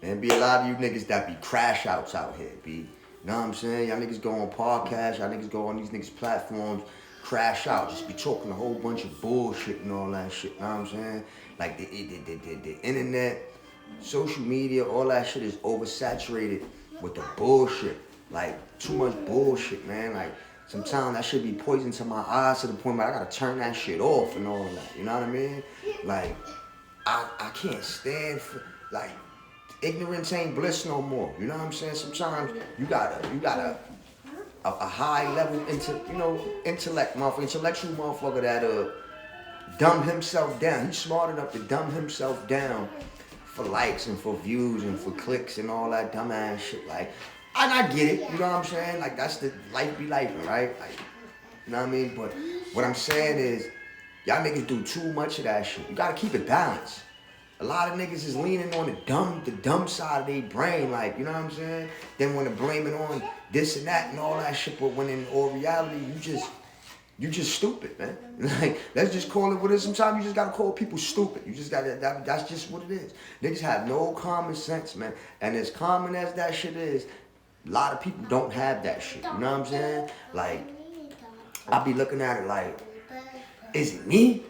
Man, be a lot of you niggas that be crash outs out here, B. You know what I'm saying? Y'all niggas go on podcasts, y'all niggas go on these niggas platforms, crash out, just be talking a whole bunch of bullshit and all that shit, you know what I'm saying? Like the internet, social media, all that shit is oversaturated with the bullshit. Like, too much bullshit, man. Like, sometimes that should be poison to my eyes to the point where I gotta turn that shit off and all that, you know what I mean? Like, I can't stand for, like, ignorance ain't bliss no more. You know what I'm saying? Sometimes you got a high level intellect motherfucker, intellectual motherfucker that dumb himself down. He's smart enough to dumb himself down for likes and for views and for clicks and all that dumbass shit. Like, and I get it, you know what I'm saying? Like, that's the Lyfe B Lyfen, right? Like, you know what I mean? But what I'm saying is, y'all niggas do too much of that shit. You gotta keep it balanced. A lot of niggas is leaning on the dumb side of their brain, like, you know what I'm saying? Then want to blame it on this and that and all that shit, but when in all reality, you just stupid, man. Like, let's just call it what it is. Sometimes you just gotta call people stupid. You just gotta, that's just what it is. Niggas have no common sense, man. And as common as that shit is, a lot of people don't have that shit. You know what I'm saying? Like, I be looking at it like, is it me?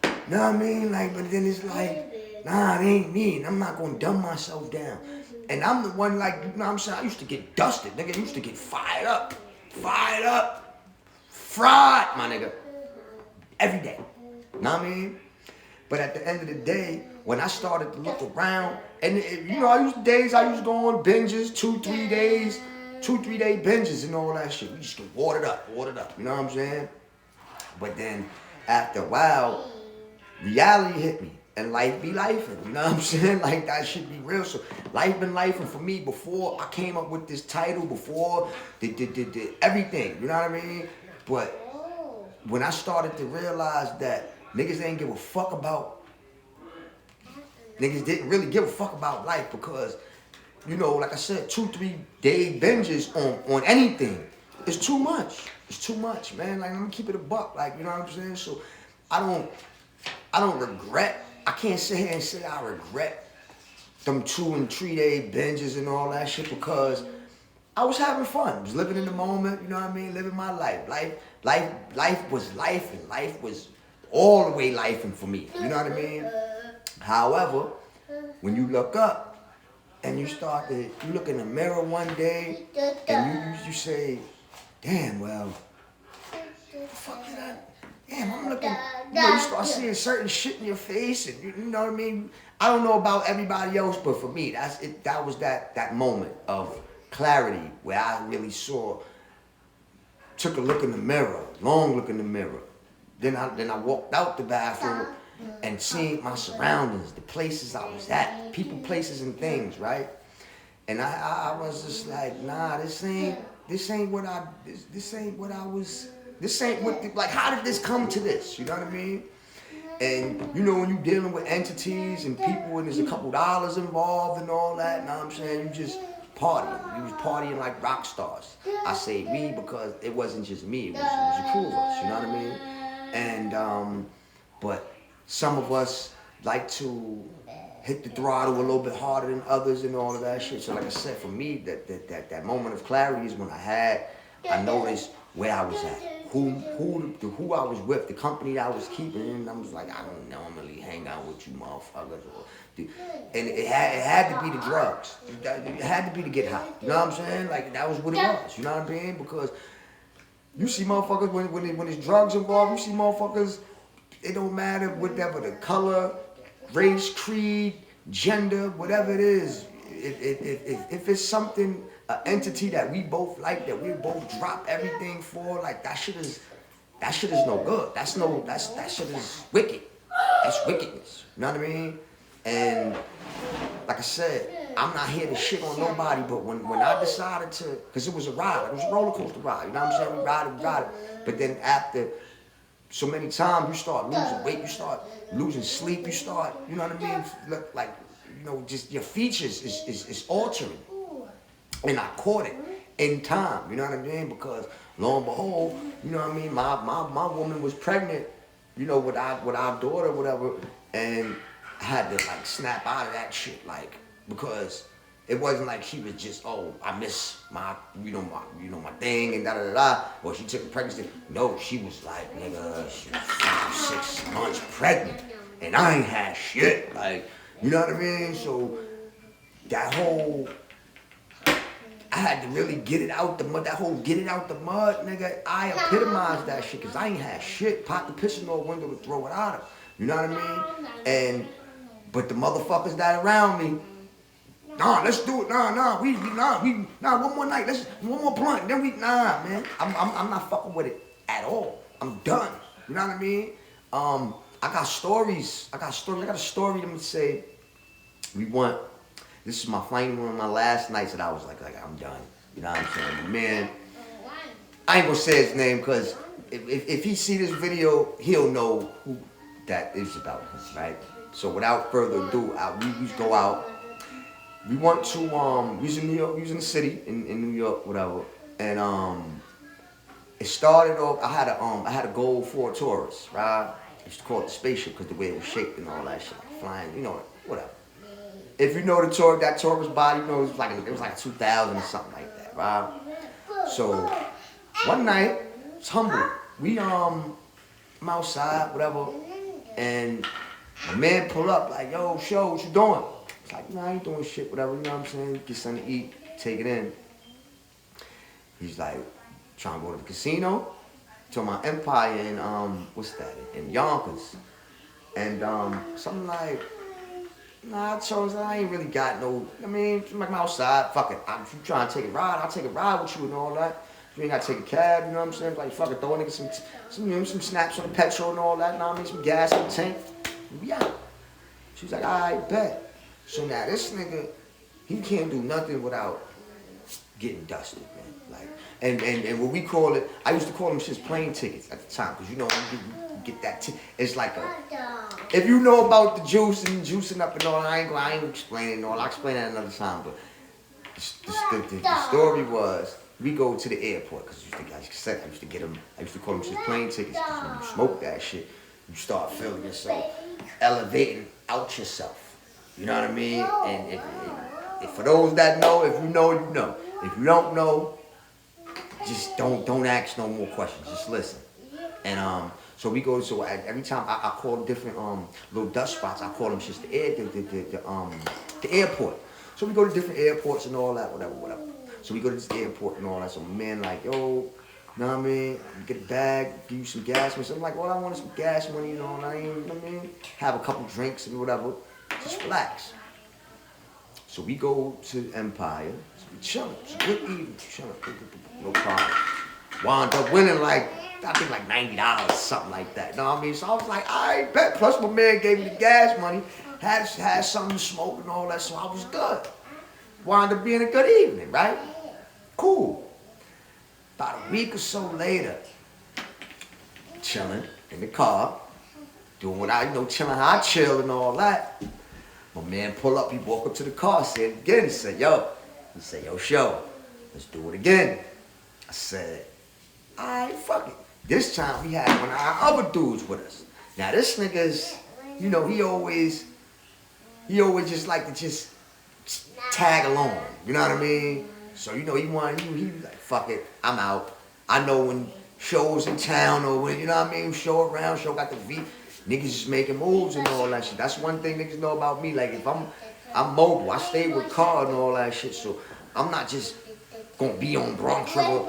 You know what I mean? Like, but then it's like, nah, it ain't me, and I'm not gonna dumb myself down. And I'm the one, like, you know what I'm saying? I used to get dusted, nigga. I used to get fired up, fried, my nigga, every day. You know what I mean? But at the end of the day, when I started to look around, and you know, I used to go on binges, 2-3 days, 2-3 day binges and all that shit. We just get watered up, you know what I'm saying? But then, after a while, reality hit me. And Lyfe B Lyfen, you know what I'm saying? Like, that should be real. So Lyfe been Lyfen for me before I came up with this title, before the everything, you know what I mean? But when I started to realize that niggas didn't really give a fuck about life, because, you know, like I said, 2-3 day binges on anything, it's too much. It's too much, man. Like, I'm gonna keep it a buck, like, you know what I'm saying? So I don't regret. I can't sit here and say I regret them 2 and 3 day binges and all that shit, because I was having fun. I was living in the moment, you know what I mean? Living my life. Life was life, and life was all the way lifing for me. You know what I mean? However, when you look up and you look in the mirror one day and you say, damn, well, the fuck did I? Damn, I'm looking, you know, you start seeing certain shit in your face, and you know what I mean? I don't know about everybody else, but for me, that was that moment of clarity where I really took a look in the mirror, long look in the mirror. Then I walked out the bathroom and seen my surroundings, the places I was at, people, places, and things, right? And I was just like, nah, this ain't what I was. Like, how did this come to this? You know what I mean? And, you know, when you're dealing with entities and people and there's a couple dollars involved and all that, you know what I'm saying? You just partying. You was partying like rock stars. I say we because it wasn't just me. It was a crew of us, you know what I mean? And, but some of us like to hit the throttle a little bit harder than others and all of that shit. So like I said, for me, that moment of clarity is when I noticed where I was at, who I was with, the company I was keeping, and I was like, I don't normally hang out with you motherfuckers. And it had to be the drugs. It had to be to get high. You know what I'm saying? Like, that was what it was. You know what I mean? Because you see motherfuckers, when there's drugs involved, you see motherfuckers, it don't matter whatever the color, race, creed, gender, whatever it is. If it's something, an entity that we both like, that we both drop everything for, like, that shit is no good. That shit is wicked. That's wickedness. You know what I mean? And like I said, I'm not here to shit on nobody, but when I decided to, because it was a ride, it was a roller coaster ride, you know what I'm saying? We ride it. But then after so many times, you start losing weight, you start losing sleep, you start, you know what I mean? Look, like, you know, just your features is altering. And I caught it in time, you know what I mean? Because lo and behold, you know what I mean? My woman was pregnant, you know, with our daughter, whatever, and I had to, like, snap out of that shit, like, because it wasn't like she was just, oh, I miss my, my thing and da da da da. Or she took a pregnancy. No, she was like, nigga, she was 6 months pregnant, and I ain't had shit. Like, you know what I mean? So that whole, I had to really get it out the mud. That whole get it out the mud, nigga. I epitomized that shit because I ain't had shit. Pop the piss in the window to throw it out of. You know what I mean? But the motherfuckers that around me, nah, let's do it. Nah, one more night. One more blunt. Then nah, man. I'm not fucking with it at all. I'm done. You know what I mean? I got stories. I got a story to say. This is one of my last nights that I was like I'm done. You know what I'm saying? But man, I ain't gonna say his name because if he see this video, he'll know who that is about, right? So without further ado, we go out. We went to we was in New York, we was in the city in New York, whatever. And it started off. I had a gold Ford Taurus, right? I used to call it the spaceship because the way it was shaped and all that shit, like flying, you know, whatever. If you know that Taurus body, you know it was like a 2000 or something like that, right? So one night, it's humble. I'm outside, whatever, and my man pull up like, yo, show, what you doing? It's like, nah, I ain't doing shit, whatever, you know what I'm saying? Get something to eat, take it in. He's like, trying to go to the casino, to my Empire in, what's that, in Yonkers. And something like, nah, I chose, I ain't really got no, I mean, I'm like, I'm outside, fuck it. If you trying to take a ride, I'll take a ride with you and all that. You ain't got to take a cab, you know what I'm saying? Like, fuck it, throw a nigga some snaps on the petrol and all that, you know what I mean? Some gas in the tank. We out. She was like, all right, bet. So now this nigga, he can't do nothing without getting dusted, man. Like, and what we call it, I used to call them shits plane tickets at the time, because you know, you get that, it's like if you know about the juicing up and all, I ain't explaining it all, I'll explain that another time, but the story was, we go to the airport, because I used to call them shits plane tickets, because when you smoke that shit, you start feeling yourself elevating out yourself. You know what I mean? And if for those that know, if you know, you know. If you don't know, just don't ask no more questions. Just listen. And so we go. So every time I call different little dust spots, I call them just the airport. So we go to different airports and all that, whatever. So we go to this airport and all that. So man, like, yo, you know what I mean? Get a bag, give you some gas money. So I'm like, all I want is some gas money, you know what I mean? Have a couple drinks and whatever. Just relax. So we go to Empire. So we chilling. It's a good evening. Chilling. No problem. Wound up winning I think like $90, something like that. You know what I mean? So I was like, I bet. Plus my man gave me the gas money. Had something to smoke and all that, so I was good. Wound up being a good evening, right? Cool. About a week or so later, chilling in the car, doing what chilling how I chill and all that. My man pull up, he walk up to the car, said it again, he said, yo, show, let's do it again. I said, all right, fuck it. This time we had one of our other dudes with us. Now this nigga's, he always just like to just tag along, you know what I mean? So, he was like, fuck it, I'm out. I know when shows in town or when, you know what I mean, show around, show got the V, niggas just making moves and all that shit. That's one thing niggas know about me. Like, if I'm mobile, I stay with car and all that shit, so I'm not just gonna be on Bronx River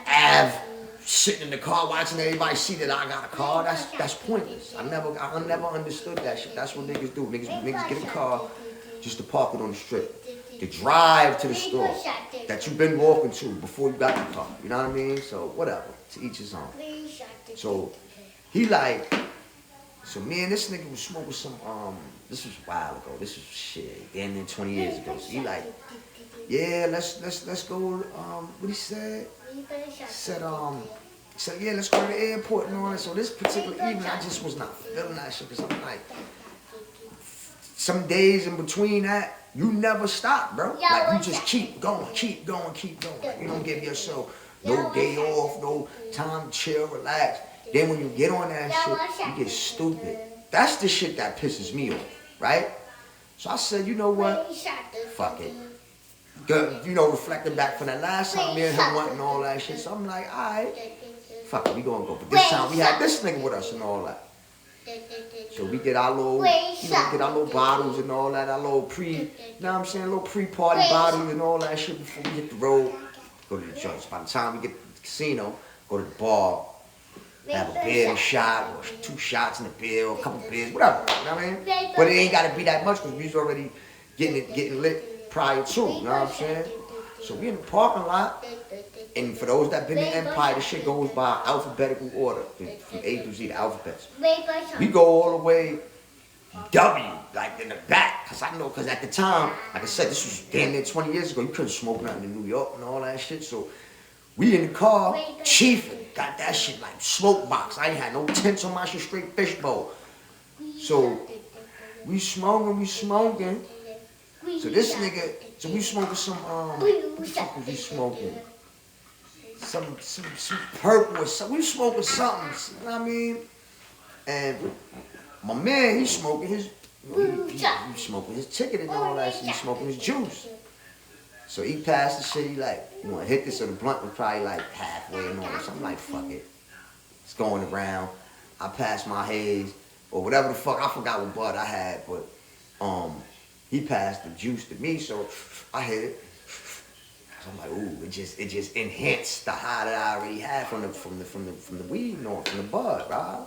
Ave, sitting in the car watching everybody see that I got a car. That's pointless. I never understood that shit. That's what niggas do. Niggas get a car just to park it on the strip. To drive to the store that you've been walking to before you got the car. You know what I mean? So whatever. To each his own. So he so me and this nigga was smoking some this was a while ago. This was shit, damn near 20 years ago. So he yeah, let's go what he said? He said yeah, let's go to the airport and all that. So this particular evening I just was not feeling that shit because I'm like, some days in between that, you never stop, bro. Like, you just keep going. Like, you don't give yourself no day off, no time to chill, relax. Then when you get on that shit, you get stupid. That's the shit that pisses me off, right? So I said, you know what? Fuck it. Good, you know, reflecting back from that last time me and him went and all that shit. So I'm like, alright, fuck it, we gonna go. But this time we had this nigga with us and all that. So we get our little, you know, get our little bottles and all that, our little you know what I'm saying, little pre-party bottles and all that shit before we hit the road. Go to the joints. By the time we get to the casino, go to the bar, have a beer and a shot, or 2 shots in a beer, or a couple beers, whatever. You know what I mean? But it ain't gotta be that much because we was already getting lit prior to, you know what I'm saying? So we in the parking lot, and for those that been in Empire, this shit goes by alphabetical order, from A to Z, the alphabets. We go all the way W, like in the back, because at the time, like I said, this was damn near 20 years ago, you couldn't smoke nothing in New York and all that shit, so we in the car, chiefing, got that shit like smoke box. I ain't had no tents on my shit, straight fishbowl. So we smoking. So this nigga, so we smoking some, what the fuck was we smoking? Some purple or something. We smoking something, you know what I mean? And my man, he's smoking his, he smoking his ticket and all that shit. He's smoking his juice. So he passed the shit, he like, you want to hit this, or the blunt was probably like halfway and all that. So I'm like, fuck it. It's going around. I passed my haze, or whatever the fuck, I forgot what bud I had, but he passed the juice to me, so I hit it. So I'm like, ooh, it just enhanced the high that I already had from the weed, from the bud, right?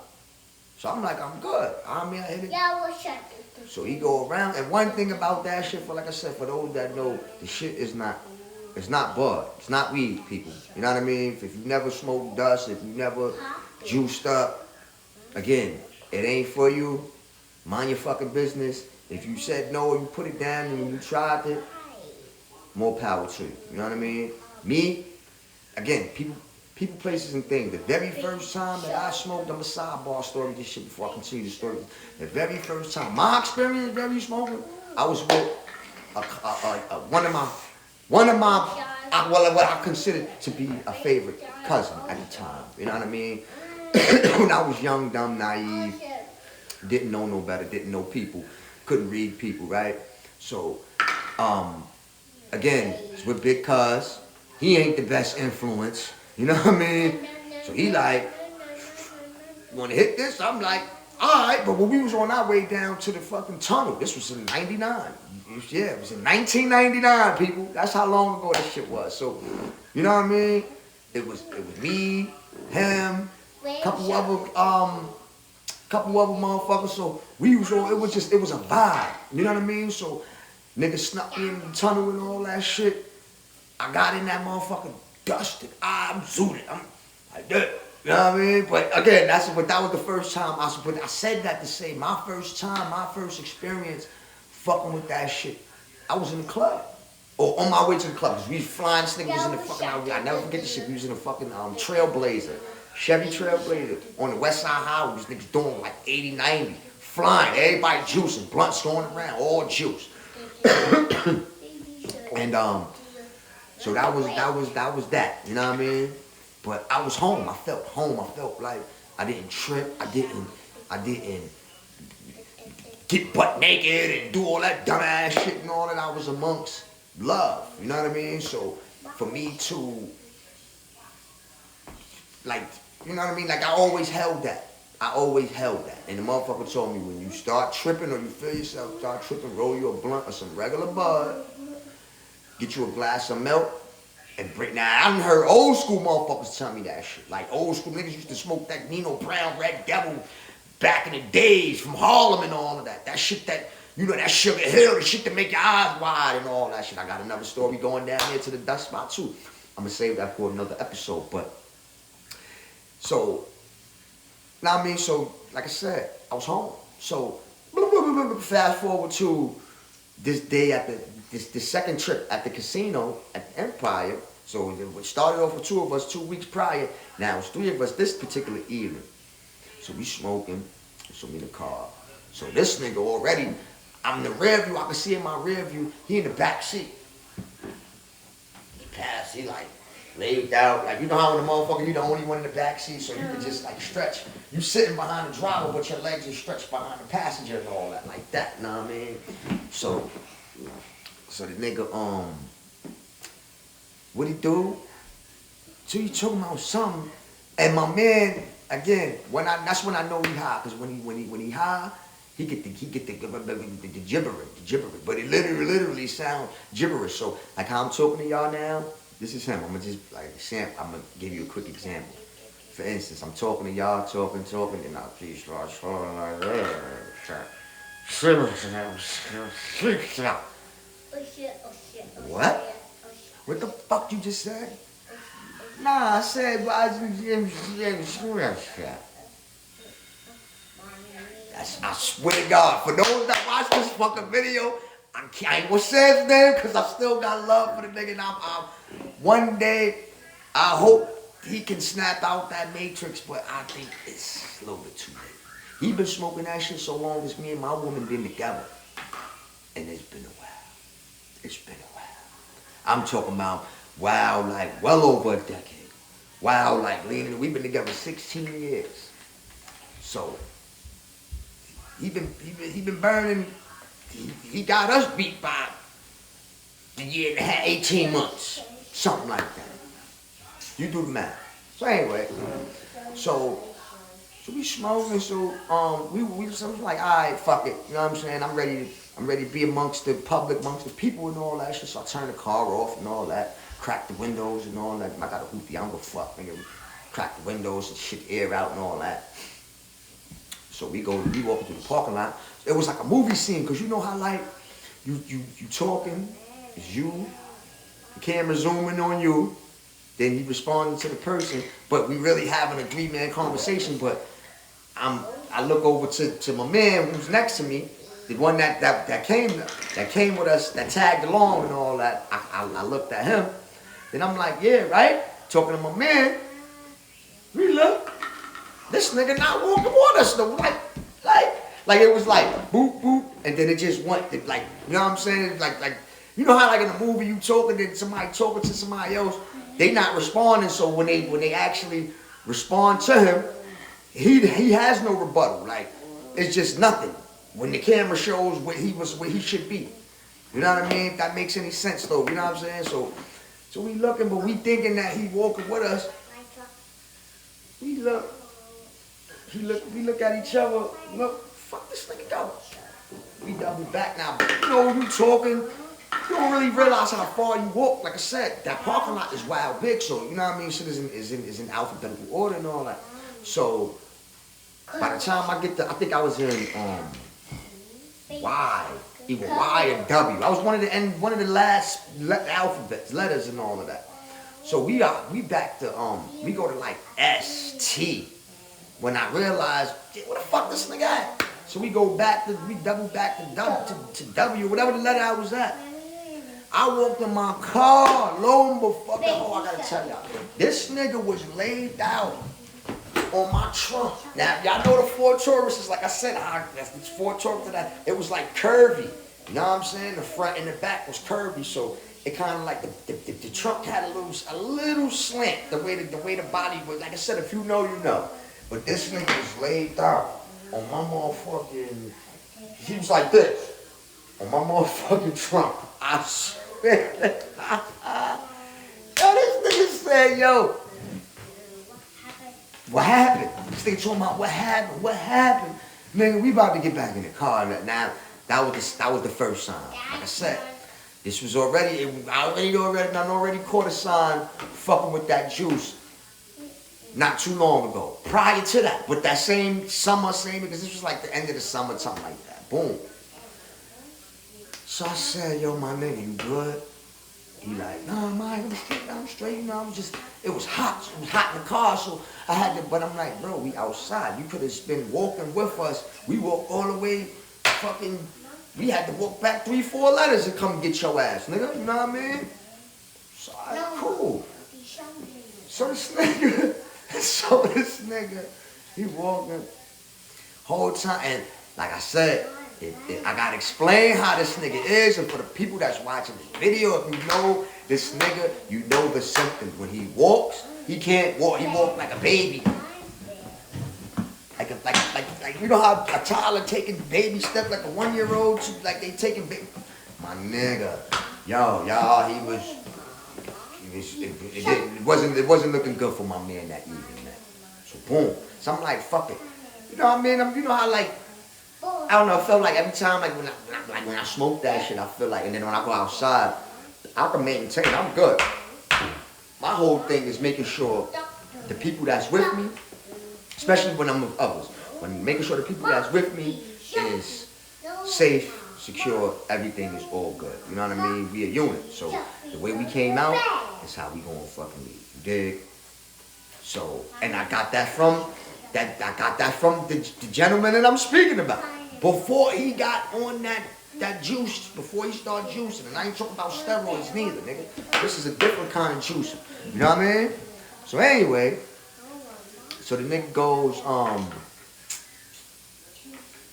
So I'm like, I'm good. I mean, I hit it. So he go around, and one thing about that shit, for like I said, for those that know, the shit is not, it's not bud, it's not weed, people. You know what I mean? If you never smoked dust, if you never juiced up, again, it ain't for you. Mind your fucking business. If you said no, you put it down, and you tried it, more power to you. You know what I mean? Me, again, people, places, and things. The very first time that I smoked, I'm a sidebar story this shit before I continue the story. The very first time, my experience very smoking, I was with one of my what I considered to be a favorite cousin at the time. You know what I mean? When I was young, dumb, naive, didn't know no better, didn't know people, couldn't read people, right? So, again, it's with Big Cuz. He ain't the best influence. You know what I mean? So he like, you want to hit this? I'm like, all right. But when we was on our way down to the fucking tunnel, this was in 99. Yeah, it was in 1999, people. That's how long ago that shit was. So, you know what I mean? It was me, him, couple other motherfuckers. So we was all, it was a vibe. You know what I mean? So niggas snuck me in the tunnel and all that shit. I got in that motherfucker dusted. I'm zooted. I'm like that. You know what I mean? But again, that was the first time I said that to say my first time, my first experience fucking with that shit. I was in the club. Or on my way to the club. Because we was flying, this nigga was in the fucking, I never forget this shit. We was in a fucking Trailblazer. Chevy Trailblazer. On the West Side Highway. These niggas doing like 80, 90. Flying. Everybody juicing. Blunts going around. All juice. And so that was that, you know what I mean? But I was home. I felt home. I felt like I didn't trip. I didn't get butt naked and do all that dumbass shit and all that. I was amongst love, you know what I mean? So for me to, like, you know what I mean? Like I always held that. And the motherfucker told me, when you start tripping or you feel yourself start tripping, roll you a blunt or some regular bud, get you a glass of milk, and bring. Now, I done heard old school motherfuckers tell me that shit. Like, old school niggas used to smoke that Nino Brown Red Devil back in the days from Harlem and all of that. That shit that, you know, that Sugar Hill, the shit that make your eyes wide and all that shit. I got another story going down here to the dust spot, too. I'm going to save that for another episode, but, so, now I mean, so, like I said, I was home. So, fast forward to this day at the second trip at the casino at the Empire. So it started off with 2 of us 2 weeks prior. Now it's 3 of us this particular evening. So we smoking. So we in the car. So this nigga already, I'm in the rear view. I can see in my rear view. He in the back seat. He passed. He like, laid out. Like, you know how when the motherfucker, you the only one in the back seat, so you can just like stretch. You sitting behind the driver, but your legs are stretched behind the passenger and all that, like that, you know what I mean? So the nigga, what he do? So he talking about something, and my man, again, that's when I know he high, cause when he high, he get the gibberish, but it literally sound gibberish. So like how I'm talking to y'all now, this is him. I'm gonna just I'm gonna give you a quick example. For instance, I'm talking to y'all, talking, and I please start talking like that. What? What the fuck you just said? Nah, I said, I swear to God, for those that watch this fucking video, I ain't gonna say his name because I still got love for the nigga. And one day, I hope he can snap out that matrix, but I think it's a little bit too late. He been smoking that shit so long as me and my woman been together. And it's been a while. It's been a while. I'm talking about wow, like well over a decade. Wow, like leaning. We've been together 16 years. So he been burning. He got us beat by a year and a half, 18 months, something like that. You do the math. So anyway, so we smoking. So we was like, all right, fuck it. You know what I'm saying? I'm ready to be amongst the public, amongst the people and all that shit. So I turn the car off and all that, crack the windows and all that. I got a hoopty, I don't give a fuck, nigga. Crack the windows and shit the air out and all that. So we walk into the parking lot. It was like a movie scene, cause you know how like you talking, it's you, the camera zooming on you, then you responding to the person, but we really having a 3-man conversation. But I look over to my man who's next to me, the one that came with us, that tagged along and all that. I looked at him, then I'm like, yeah, right? Talking to my man, we look, this nigga not walking with us though, like it was like boop boop, and then it just went like, you know what I'm saying? Like you know how like in a movie you talking to somebody talking to somebody else, they not responding. So when they actually respond to him, he has no rebuttal. Like it's just nothing. When the camera shows where he should be, you know what I mean? If that makes any sense though, you know what I'm saying? So we looking, but we thinking that he walking with us. We look at each other. Look, fuck this nigga go. We double back now. You know, you talking, you don't really realize how far you walk. Like I said, that parking lot is wild big, so you know what I mean. Shit is in alphabetical order and all that. So by the time I get I think I was in Y, either Y or W. I was one of the last alphabets, letters and all of that. So we back to we go to like ST. When I realized, where the fuck this nigga at? So we double back to W, whatever the letter I was at. I walked in my car, lo and behold, I gotta tell y'all, this nigga was laid out on my trunk. Now, y'all know the Ford Taurus is, like I said, it's Ford Taurus to that. It was like curvy. You know what I'm saying? The front and the back was curvy, so it kind of like the trunk had a little slant. The way the body was. Like I said, if you know, you know. But this nigga was laid out on my motherfucking. He was like this on my motherfucking trunk. I swear. Yo, this nigga said, yo. What happened? This nigga talking about what happened? Nigga, we about to get back in the car. Now, that was the first sign. Like I said, this was already, I already caught a sign fucking with that juice not too long ago. Prior to that, with that same summer, because this was like the end of the summer, something like that. Boom. So I said, yo, my nigga, you good? He like, nah, man, I'm straight, you know, it was hot. It was hot in the car, so I had to, but I'm like, bro, we outside. You could have been walking with us. We walked all the way, we had to walk back 3-4 letters to come get your ass, nigga, you know what I mean? So, cool. So this nigga, he walking whole time, and like I said, I gotta explain how this nigga is, and for the people that's watching this video, if you know this nigga, you know the symptoms. When he walks, he can't walk. He walks like a baby. Like you know how a toddler taking baby steps like a 1-year-old, like they taking baby. My nigga, y'all, it wasn't looking good for my man that evening, man. So boom, so I'm like, fuck it. You know what I mean? You know how like, I don't know, it felt like every time like when I smoke that shit, I feel like, and then when I go outside, I can maintain, I'm good. My whole thing is making sure the people that's with me, especially when I'm with others, when making sure the people that's with me is safe, secure, everything is all good. You know what I mean? We a unit. So the way we came out is how we gonna fucking leave. You dig? So, and I got that from the gentleman that I'm speaking about. Before he got on that juice, before he started juicing, and I ain't talking about steroids neither, nigga. This is a different kind of juicing. You know what I mean? So anyway, so the nigga goes,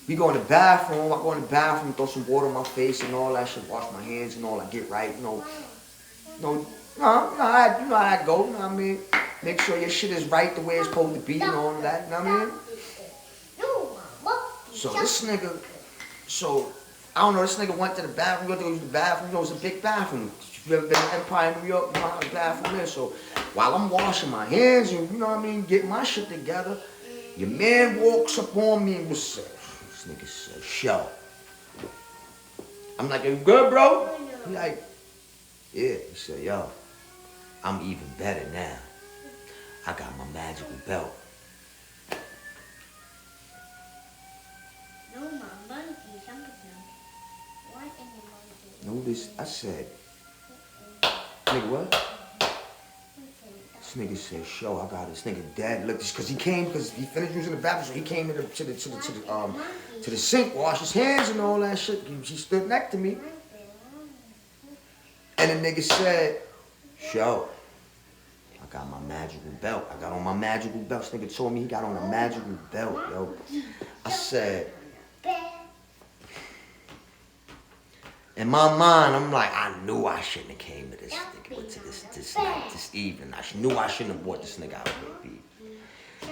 we go in the bathroom, I go in the bathroom, throw some water on my face and all that shit, wash my hands and all, I get right, you know how that go, you know what I mean? Make sure your shit is right the way it's supposed to be and all of that, you know what I mean? So this nigga, I don't know, this nigga went to the bathroom, to use the bathroom, you know, it's a big bathroom. If you ever been to Empire, New York, you know how the bathroom is. So while I'm washing my hands and, you know what I mean, getting my shit together, your man walks up on me and was said, this nigga said, show. I'm like, you good, bro? He like, yeah. He said, yo, I'm even better now. I got my magical belt. Notice, I said, nigga, what? This nigga said, show, I got this nigga dead. Look, because he finished using the bathroom, so he came to the sink, wash his hands and all that shit. He stood next to me. And the nigga said, show, I got my magical belt. I got on my magical belt. This nigga told me he got on a magical belt, yo. I said, in my mind, I'm like, I knew I shouldn't have came to this nigga, to this night, this evening. I knew I shouldn't have brought this nigga out with me.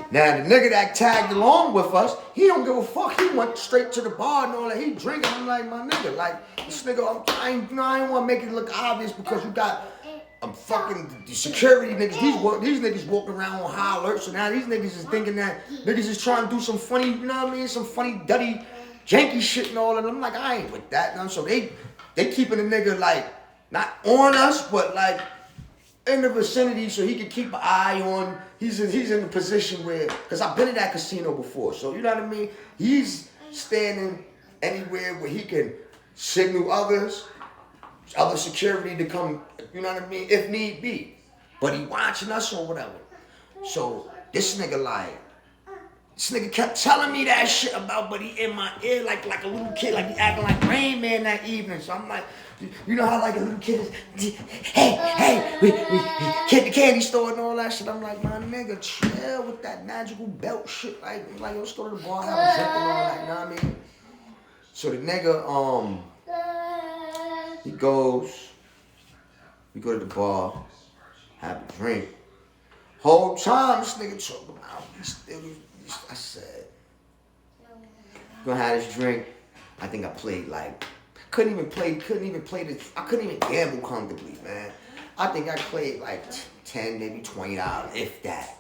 Now, the nigga that tagged along with us, he don't give a fuck. He went straight to the bar and all that. He drinking. I'm like, my nigga, like, this nigga, I ain't want to make it look obvious because you got fucking security niggas. These niggas walking around on high alert. So now these niggas is thinking that niggas is trying to do some funny, you know what I mean? Some funny, dirty, janky shit and all that. I'm like, I ain't with that. You know? So they keeping the nigga like, not on us, but like in the vicinity so he can keep an eye on, he's in a position where, because I've been in that casino before, so you know what I mean? He's standing anywhere where he can signal other security to come, you know what I mean, if need be. But he watching us or whatever. So this nigga kept telling me that shit about, but he in my ear like a little kid, like he acting like Rain Man that evening. So I'm like, you know how like a little kid is, hey, we hit the candy store and all that shit. I'm like, my nigga, chill with that magical belt shit. Like let's go to the bar, have a drink and all that, you know what I mean? So the nigga, he goes, we go to the bar, have a drink. Whole time this nigga talking about, I said, gonna have this drink. I think I played like, couldn't even gamble comfortably, man. I think I played like 10, maybe $20, if that.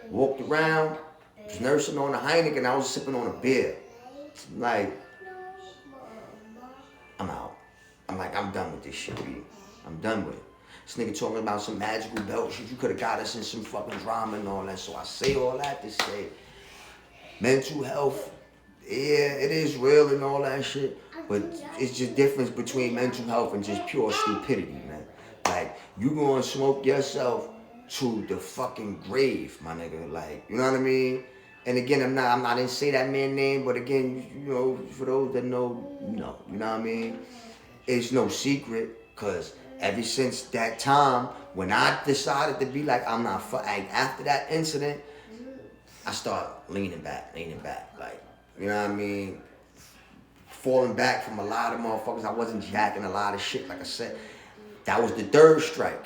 Walked around, was nursing on a Heineken, I was sipping on a beer. Like, I'm out. I'm like, I'm done with this shit, B. I'm done with it. This nigga talking about some magical belt shit. You could have got us in some fucking drama and all that. So I say all that to say, mental health, yeah, it is real and all that shit. But it's just difference between mental health and just pure stupidity, man. Like, you gonna smoke yourself to the fucking grave, my nigga. Like, you know what I mean? And again, I didn't say that man's name, but again, you know, for those that know, you know what I mean? It's no secret, cause ever since that time, when I decided to be like, I'm not like after that incident, I started leaning back, like, you know what I mean? falling back from a lot of motherfuckers. I wasn't jacking a lot of shit, like I said. That was the third strike.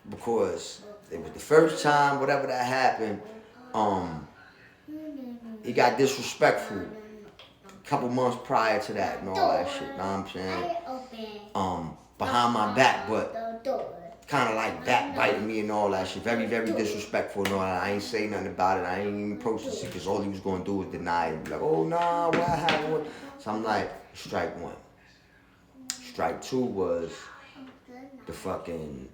Because it was the first time, whatever that happened, he got disrespectful a couple months prior to that and all that shit, you know what I'm saying? Behind my back, but kind of like backbiting me and all that shit. Very, very disrespectful and all that. I ain't say nothing about it. I ain't even approach the shit because all he was going to do was deny it and be like, oh, nah, what happened? So I'm like, strike one. Strike two was the fucking,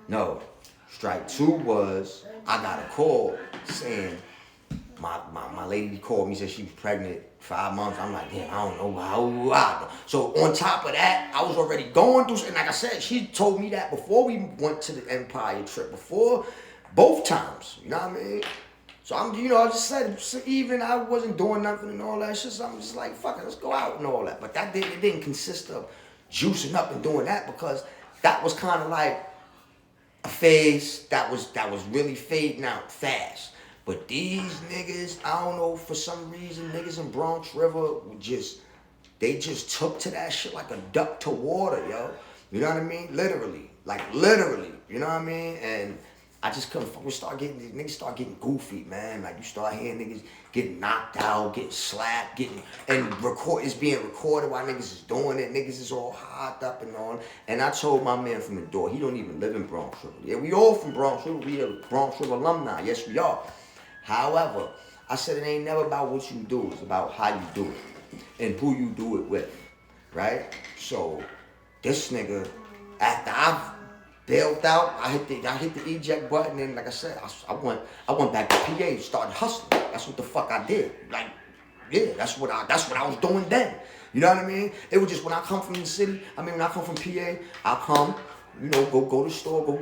no. Strike two was, I got a call saying, my lady called me, said she was pregnant 5 months. I'm like, damn, I don't know how. So on top of that, I was already going through, and like I said, she told me that before we went to the Empire trip, before, both times, you know what I mean? So I'm, I just said, even I wasn't doing nothing and all that shit, so I'm just like, fuck it, let's go out and all that. But it didn't consist of juicing up and doing that because that was kind of like a phase that was really fading out fast. But these niggas, I don't know, for some reason, niggas in Bronx River they just took to that shit like a duck to water, yo. You know what I mean? Literally. Like, literally. You know what I mean? And I just couldn't fucking niggas start getting goofy, man. Like, you start hearing niggas getting knocked out, getting slapped, it's being recorded while niggas is doing it. Niggas is all hot up and on. And I told my man from the door, he don't even live in Bronx River. Yeah, we all from Bronx River. We are Bronx River alumni. Yes, we are. However, I said it ain't never about what you do. It's about how you do it and who you do it with, right? So this nigga, after I've bailed out, I hit the eject button, and like I said, I went back to PA, started hustling. That's what the fuck I did. Like, yeah, that's what I was doing then. You know what I mean? It was just when I come from the city. When I come from PA, I come. Go to the store, go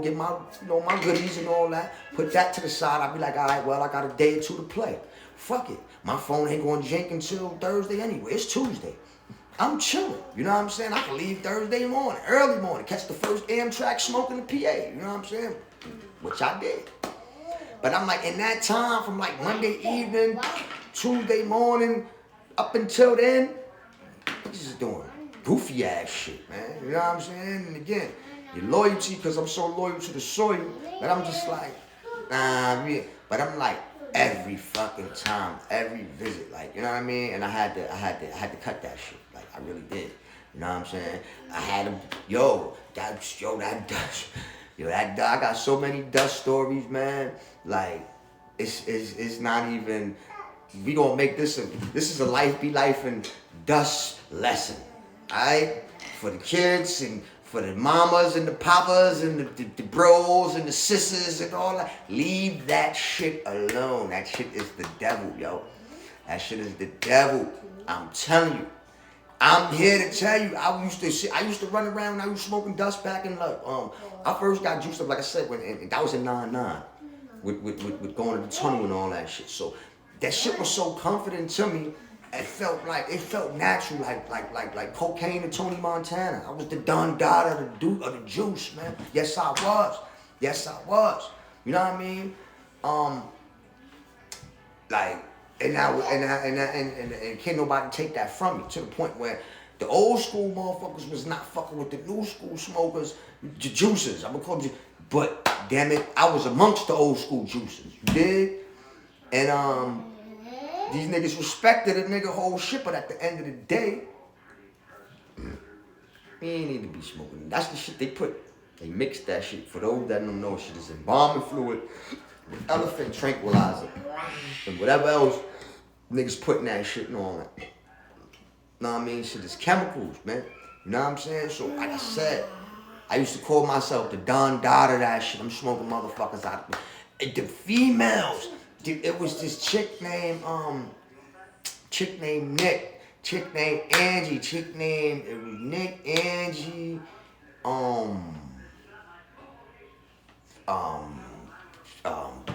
get my, my goodies and all that. Put that to the side. I'll be like, all right, well, I got a day or two to play. Fuck it. My phone ain't going to jank until Thursday anyway. It's Tuesday. I'm chilling. You know what I'm saying? I can leave Thursday morning, early morning, catch the first Amtrak smoking the PA. You know what I'm saying? Which I did. But I'm like, in that time, from like Monday evening, Tuesday morning, up until then, what is it doing? Goofy ass shit, man. You know what I'm saying? And again, your loyalty, because I'm so loyal to the soil, that I'm just like, nah, yeah. But I'm like, every fucking time, every visit, like, you know what I mean? And I had to cut that shit. Like, I really did. You know what I'm saying? I had to, I got so many dust stories, man. Like, it's not even, we gonna make this is a Lyfe B Lyfen dust lesson. Alright? For the kids and for the mamas and the papas and the bros and the sisters and all that. Leave that shit alone. That shit is the devil, yo. That shit is the devil. I'm telling you. I'm here to tell you. I used to run around when I was smoking dust back in like I first got juiced up, like I said, and that was in 99 with going to the tunnel and all that shit. So that shit was so comforting to me. It felt natural, like cocaine and Tony Montana. I was the Don Dada of the juice, man. Yes, I was. You know what I mean? And can't nobody take that from me, to the point where the old school motherfuckers was not fucking with the new school smokers, the juicers. I'm gonna call them, but damn it, I was amongst the old school juicers. You dig? And these niggas respected a nigga whole shit, but at the end of the day, we ain't need to be smoking. That's the shit they mix that shit. For those that don't know, shit is embalming fluid, elephant tranquilizer, and whatever else niggas putting that shit and all that. Know what I mean? Shit is chemicals, man. You know what I'm saying? So, like I said, I used to call myself the Don Dada of that shit. I'm smoking motherfuckers out. The females. It was this chick named Nick, chick named Angie, it was Nick, Angie,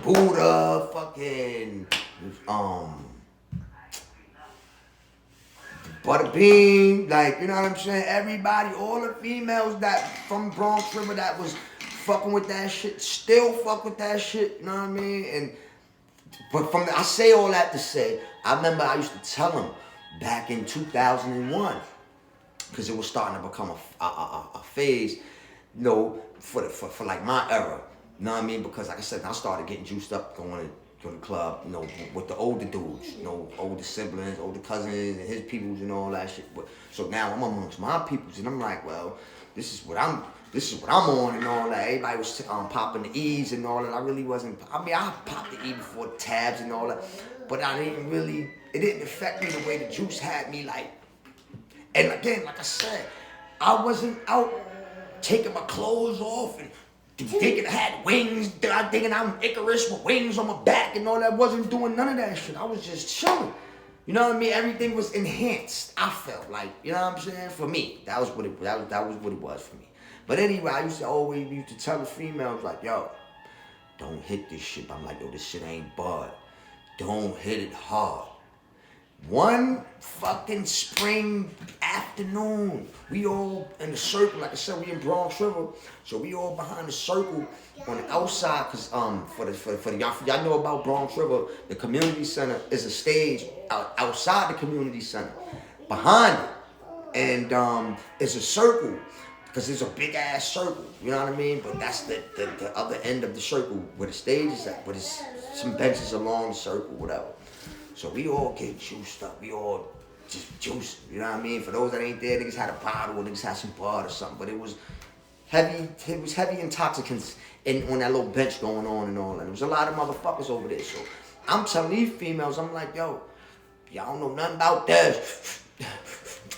Buddha, fucking, Butterbean, like, you know what I'm saying? Everybody, all the females that from Bronx River that was fucking with that shit, still fuck with that shit, you know what I mean? But I say all that to say, I remember I used to tell them, back in 2001. Because it was starting to become a phase, for like my era. You know what I mean? Because like I said, I started getting juiced up going to the club, with the older dudes, older siblings, older cousins, and his peoples and all that shit. But so now I'm amongst my peoples, and I'm like, well, this is what I'm on and all that. Everybody was popping the E's and all that. I really wasn't. I mean, I popped the E before the tabs and all that, but it didn't affect me the way the juice had me, like. And again, like I said, I wasn't out taking my clothes off and thinking I had wings, thinking I'm Icarus with wings on my back and all that. Wasn't doing none of that shit. I was just chilling. You know what I mean? Everything was enhanced. I felt like, you know what I'm saying? For me, that was what it was for me. But anyway, I used to tell the females like, yo, don't hit this shit. I'm like, yo, this shit ain't bud. Don't hit it hard. One fucking spring afternoon, we all in the circle. Like I said, we in Bronx River, so we all behind the circle on the outside. Cause for the y'all know about Bronx River, the community center is a stage outside the community center, behind it, and it's a circle. Cause it's a big ass circle, you know what I mean? But that's the other end of the circle where the stage is at. But it's some benches along the circle, whatever. So we all get juiced up. We all just juiced. You know what I mean? For those that ain't there, niggas had a bottle, niggas had some bud or something. But it was heavy. It was heavy intoxicants on that little bench going on and all. And there was a lot of motherfuckers over there. So I'm telling these females, I'm like, yo, y'all don't know nothing about this.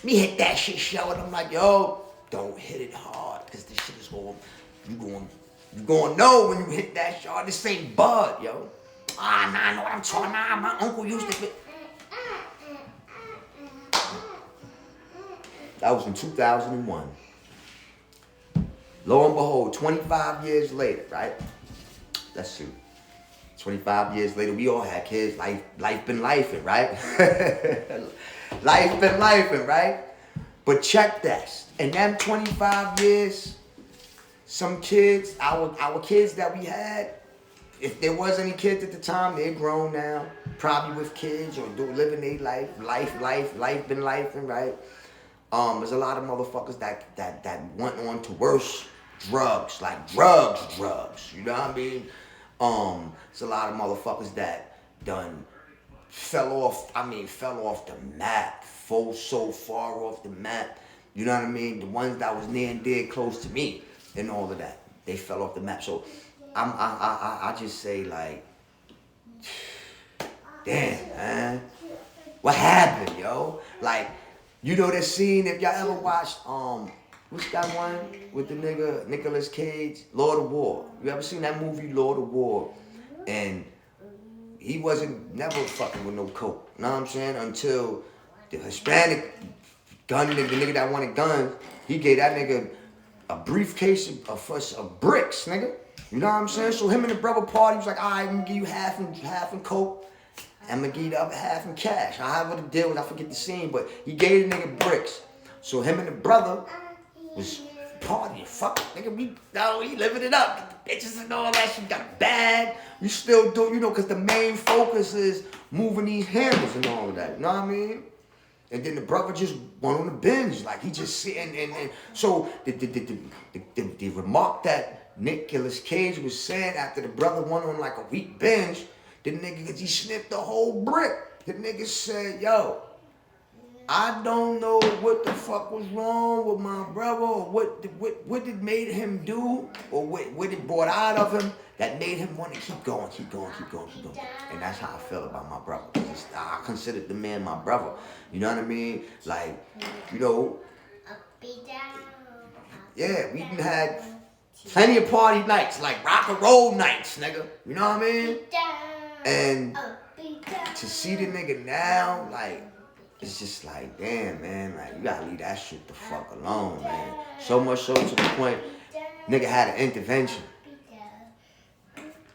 Me hit that shit show, and I'm like, yo, don't hit it hard, cause this shit is you gonna know when you hit that shot. This ain't bud, yo. I know what I'm talking about. My uncle used to. That was in 2001. Lo and behold, 25 years later, right? Let's see. 25 years later, we all had kids. Life been Lyfen, right? Life been Lyfen, right? But check this. In them 25 years, some kids, our kids that we had, if there was any kids at the time, they're grown now, probably with kids or living their life. Life been Lyfen, right? There's a lot of motherfuckers that went on to worse drugs, like drugs. You know what I mean? There's a lot of motherfuckers that done fell off the map, so far off the map. You know what I mean? The ones that was near and dear close to me and all of that, they fell off the map. So I just say, like, damn, man, what happened, yo? Like, you know that scene, if y'all ever watched what's that one with the nigga Nicolas Cage, Lord of War? You ever seen that movie, Lord of War? And he wasn't never fucking with no coke. You know what I'm saying? Until the Hispanic gun nigga, the nigga that wanted guns, he gave that nigga a briefcase of bricks, nigga. You know what I'm saying? So him and the brother party, he was like, all right, I'm gonna give you half in coke. I'm gonna give you the other half in cash. I have what the deal was, I forget the scene, but he gave the nigga bricks. So him and the brother was partying, fuck, nigga, we living it up. Get the bitches and all that shit, got a bag. We still do, cause the main focus is moving these handles and all of that. You know what I mean? And then the brother just went on the binge, like he just sitting and so the remark that Nicolas Cage was saying after the brother went on like a week binge, the nigga, he sniffed the whole brick. The nigga said, yo, I don't know what the fuck was wrong with my brother, or what it made him do, or what it brought out of him that made him want to keep going. And that's how I feel about my brother. I consider the man my brother. You know what I mean? Like, yeah, we done had plenty of party nights, like rock and roll nights, nigga. You know what I mean? And to see the nigga now, like, it's just like, damn, man, like, you gotta leave that shit the fuck alone, man. So much so to the point, nigga had an intervention.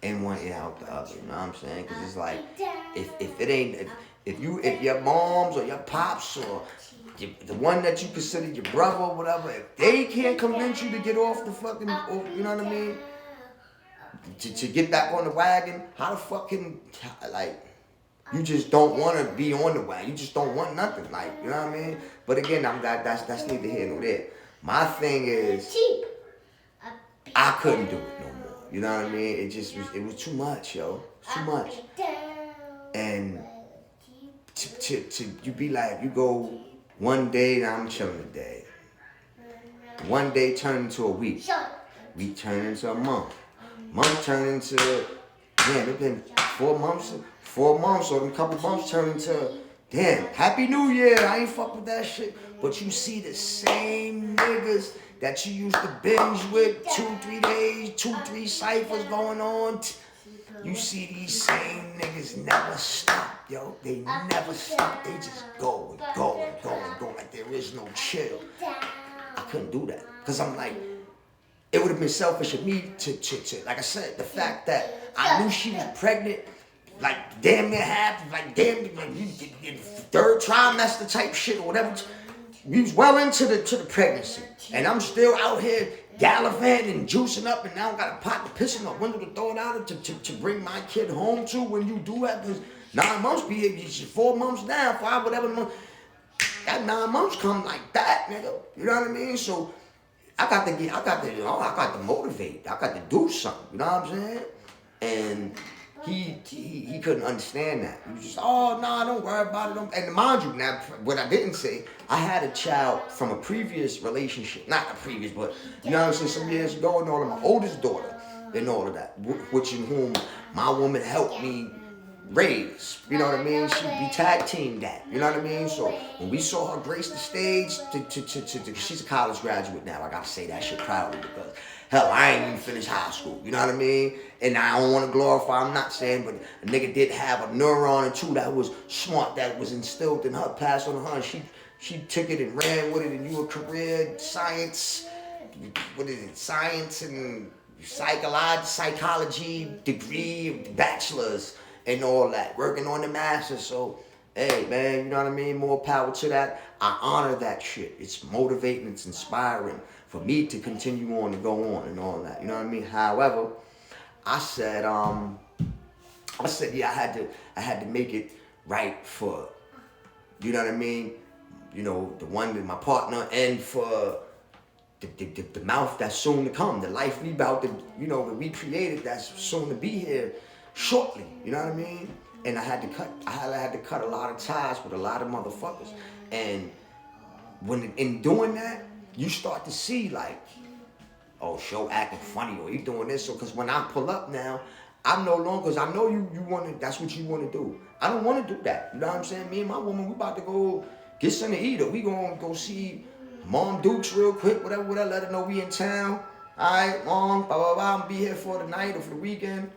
In one ear out the other, you know what I'm saying? Cause it's like, if your moms or your pops or the one that you consider your brother or whatever, if they can't convince you to get off the fucking, you know what I mean? To get back on the wagon, how the fuck can, like, You just don't want to be on the way. You just don't want nothing. Like, you know what I mean? But again, that's neither here nor there. My thing is, I couldn't do it no more. You know what I mean? It was too much, yo. Too much. And you be like, you go one day, now I'm chilling a day. One day turn into a week. Week turn into a month. Month turn into, damn, it's been 4 months. 4 months or a couple months turn into, damn, Happy New Year. I ain't fuck with that shit. But you see the same niggas that you used to binge with 2-3 days, 2-3 ciphers going on. You see these same niggas never stop, yo. They never stop. They just go and go and go and go like there is no chill. I couldn't do that. Because I'm like, it would have been selfish of me to, like I said, the fact that I knew she was pregnant, like damn near half, like damn, like third trimester type shit or whatever. We was well into the pregnancy. And I'm still out here gallivanting and juicing up, and now I got a pot to piss in the window to throw it out to bring my kid home to when you do that. Because 9 months be here, 4 months now, 5, whatever months. That 9 months come like that, nigga. You know what I mean? So I got to motivate. I got to do something. You know what I'm saying? And he couldn't understand that. He was just, oh, no, don't worry about it. And mind you, now, what I didn't say, I had a child from a previous relationship. Not a previous, but, you know what I'm saying, some years ago, and all of my oldest daughter, and all of that, which in whom my woman helped me raise. You know what I mean? We tag teamed that. You know what I mean? So when we saw her grace the stage, she's a college graduate now. I gotta say that shit proudly because hell, I ain't even finished high school. You know what I mean? And I don't want to glorify. I'm not saying, but a nigga did have a neuron or two that was smart, that was instilled in her, passed on her. She took it and ran with it, and you a career science. What is it? Science and psychology degree, bachelor's. And all that, working on the masters. So, hey, man, you know what I mean? More power to that. I honor that shit. It's motivating, it's inspiring for me to continue on and go on and all that. You know what I mean? However, I said, yeah, I had to make it right for, you know what I mean? You know, the one that my partner, and for the mouth that's soon to come, the Lyfe B about that we created that's soon to be here shortly, you know what I mean? And I had to cut a lot of ties with a lot of motherfuckers. And when in doing that, you start to see like, oh, show acting funny, or he doing this. So because when I pull up now, I'm no longer, because I know you want to, that's what you want to do. I don't want to do that. You know what I'm saying? Me and my woman, we about to go get something to eat, or we gonna go see Mom Dukes real quick, whatever, let her know we in town. All right, Mom, blah, blah, blah, I'm be here for the night or for the weekend.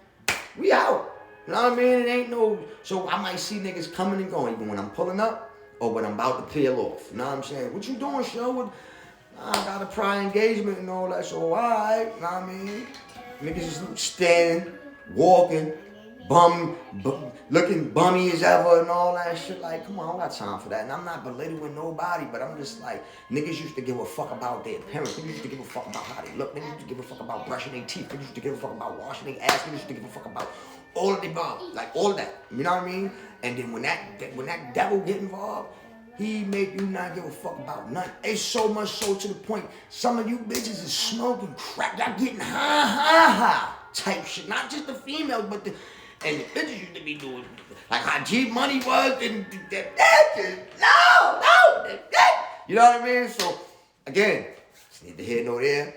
We out. You know what I mean? It ain't no, so I might see niggas coming and going, even when I'm pulling up or when I'm about to peel off. You know what I'm saying? What you doing, show? I got a prior engagement and all that, so alright, you know what I mean? Niggas just standing, walking, looking bummy as ever and all that shit. Like, come on, I don't got time for that. And I'm not belittling nobody, but I'm just like, niggas used to give a fuck about their appearance. Niggas used to give a fuck about how they look. Niggas used to give a fuck about brushing their teeth. Niggas used to give a fuck about washing their ass. Niggas used to give a fuck about all of the above. Like, all of that. You know what I mean? And then when that devil get involved, he make you not give a fuck about nothing. It's so much so to the point, some of you bitches is smoking crack. Y'all getting high type shit. Not just the females, but the bitches used to be doing like how G Money was and no. You know what I mean? So again, it's neither here nor there.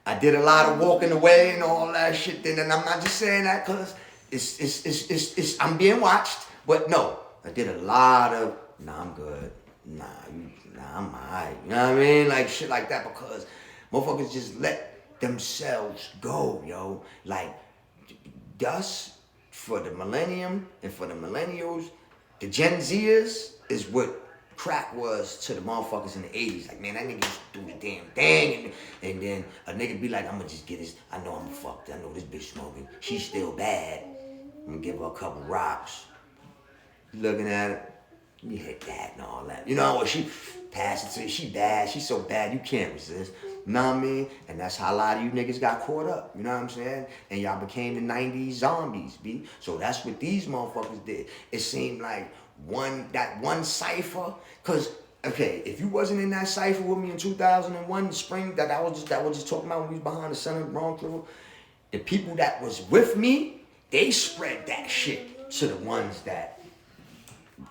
I did a lot of walking away and all that shit. Then, and I'm not just saying that because it's I'm being watched, but no. I did a lot of, I'm good. I'm alright. You know what I mean? Like shit like that, because motherfuckers just let themselves go, yo. Like, us, for the millennium and for the millennials, the Gen Zers is what crack was to the motherfuckers in the 80s. Like, man, that nigga used to do the damn thing. And then a nigga be like, I'm gonna just get this. I know I'm fucked. I know this bitch smoking. She's still bad. I'm gonna give her a couple rocks. Looking at it, you hit that and all that. You know what? She passes to you. She bad. She's so bad you can't resist. You know what I mean? And that's how a lot of you niggas got caught up. You know what I'm saying? And y'all became the 90s zombies, B. So that's what these motherfuckers did. It seemed like that one cipher, cause okay, if you wasn't in that cipher with me in 2001, the spring that I was just talking about when we was behind the Center Bronx River, the people that was with me, they spread that shit to the ones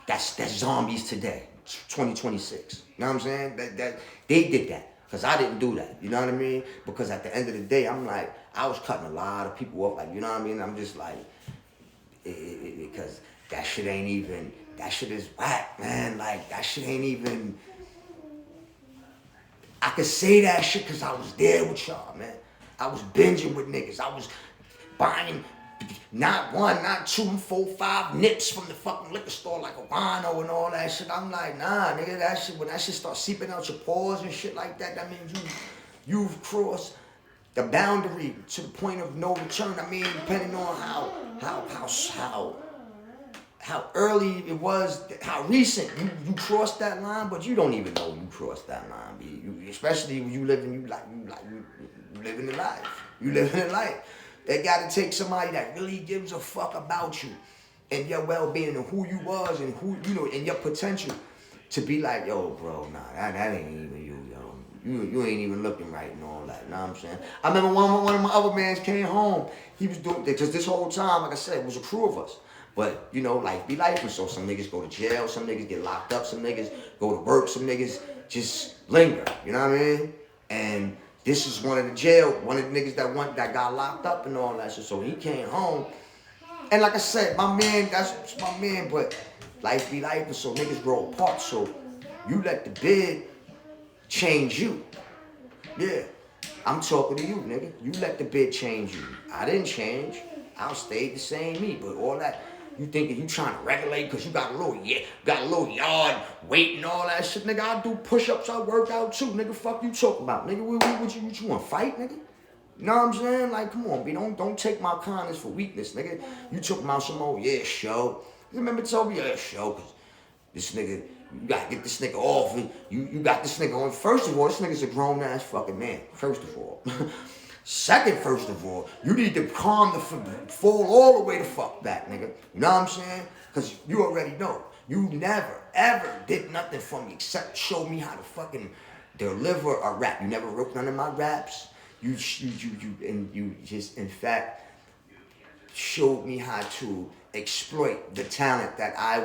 that's zombies today, 2026. You know what I'm saying? That they did that. Cause I didn't do that. You know what I mean? Because at the end of the day, I'm like, I was cutting a lot of people up. Like, you know what I mean? I'm just like, because that shit ain't even, that shit is whack, man. Like, that shit ain't even, I could say that shit because I was there with y'all, man. I was binging with niggas. I was buying not one, not two, 4, 5 nips from the fucking liquor store like a wino and all that shit. I'm like, nah, nigga, that shit, when that shit starts seeping out your pores and shit like that, that means you've crossed the boundary to the point of no return. I mean, depending on how early it was, how recent you crossed that line, but you don't even know you crossed that line, B. Especially when you living the life. You living the life. They gotta take somebody that really gives a fuck about you and your well-being and who you was and who, you know, and your potential to be like, yo, bro, nah, that ain't even you, yo. You ain't even looking right and all that, you know what I'm saying? I remember one of my other mans came home. He was doing, because this whole time, like I said, it was a crew of us. But, you know, life be life. And so some niggas go to jail, some niggas get locked up, some niggas go to work, some niggas just linger, you know what I mean? And this is one of the niggas that got locked up and all that shit. So he came home. And like I said, my man, that's my man, but life be life. And so niggas grow apart. So you let the bid change you. Yeah. I'm talking to you, nigga. You let the bid change you. I didn't change. I stayed the same me. But all that, you thinking you trying to regulate because you got a little yard weight and all that shit, nigga. I do push-ups, I work out too, nigga. Fuck you talking about, nigga. What you want to fight, nigga? You know what I'm saying? Like, come on, B. Don't take my kindness for weakness, nigga. You talking about some old show. You remember told me show, cause this nigga, you gotta get this nigga off. You got this nigga on. First of all, this nigga's a grown ass fucking man. First of all. Second, first of all, you need to fall all the way the fuck back, nigga. You know what I'm saying? Because you already know. You never, ever did nothing for me except show me how to fucking deliver a rap. You never wrote none of my raps. You just, in fact, showed me how to exploit the talent that I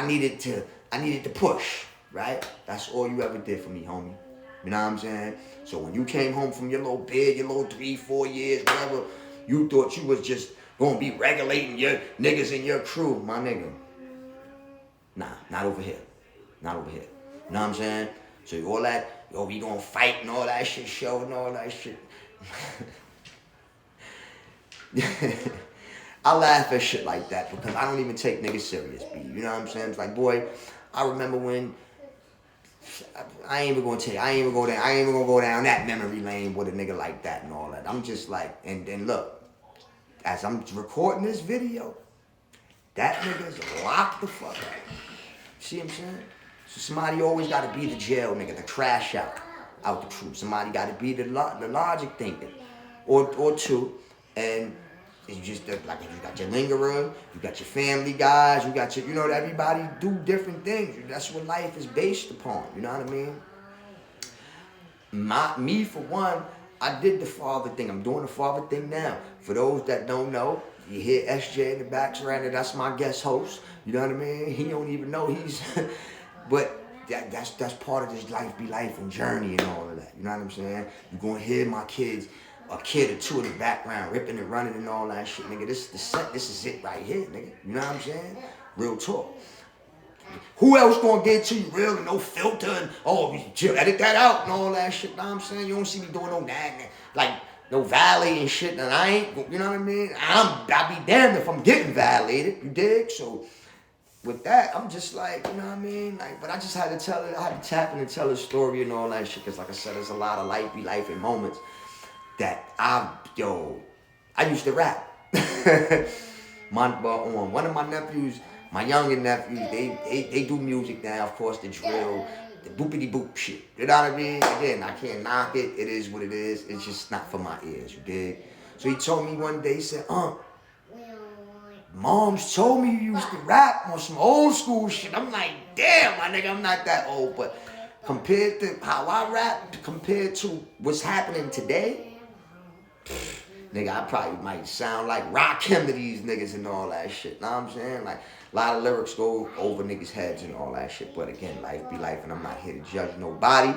needed to push, right? That's all you ever did for me, homie. You know what I'm saying? So when you came home from your little bid, your little 3, 4 years, whatever, you thought you was just gonna be regulating your niggas and your crew, my nigga. Nah, not over here. Not over here. You know what I'm saying? So all that, yo, we gonna fight and all that shit, show and all that shit. I laugh at shit like that because I don't even take niggas serious, B. You know what I'm saying? It's like, boy, I remember when I ain't even gonna go down that memory lane with a nigga like that and all that. I'm just like, and then look, as I'm recording this video, that nigga's locked the fuck up. See what I'm saying? So somebody always gotta be the jail nigga, the crash out the truth. Somebody gotta be the logic thinking, or two, and it's just like you got your lingerer, you got your family guys, you got your, you know, everybody do different things. That's what life is based upon. You know what I mean? Me for one, I did the father thing. I'm doing the father thing now. For those that don't know, you hear SJ in the background. That's my guest host. You know what I mean? He don't even know he's, but that's part of this life be life and journey and all of that. You know what I'm saying? You're gonna hear my kids. A kid or two in the background, ripping and running and all that shit, nigga. This is the set. This is it right here, nigga. You know what I'm saying? Real talk. Who else gonna get to you real and no filter and, oh, edit that out and all that shit, you know what I'm saying? You don't see me doing no nagging, like, no valet and shit, and I ain't, you know what I mean? I'll be damned if I'm getting violated, you dig? So, with that, I'm just like, you know what I mean? Like, but I just had to I had to tap in and tell a story and all that shit, because like I said, there's a lot of life and moments that I used to rap. One of my nephews, my younger nephews, they do music now, of course, the drill, the boopity boop shit. You know what I mean? Again, I can't knock it. It is what it is. It's just not for my ears, you dig? So he told me one day, he said, Moms told me you used to rap on some old school shit. I'm like, damn, my nigga, I'm not that old. But compared to how I rap, compared to what's happening today, nigga, I probably might sound like Rakim to these niggas and all that shit. Know what I'm saying? Like, a lot of lyrics go over niggas' heads and all that shit. But again, life be life, and I'm not here to judge nobody.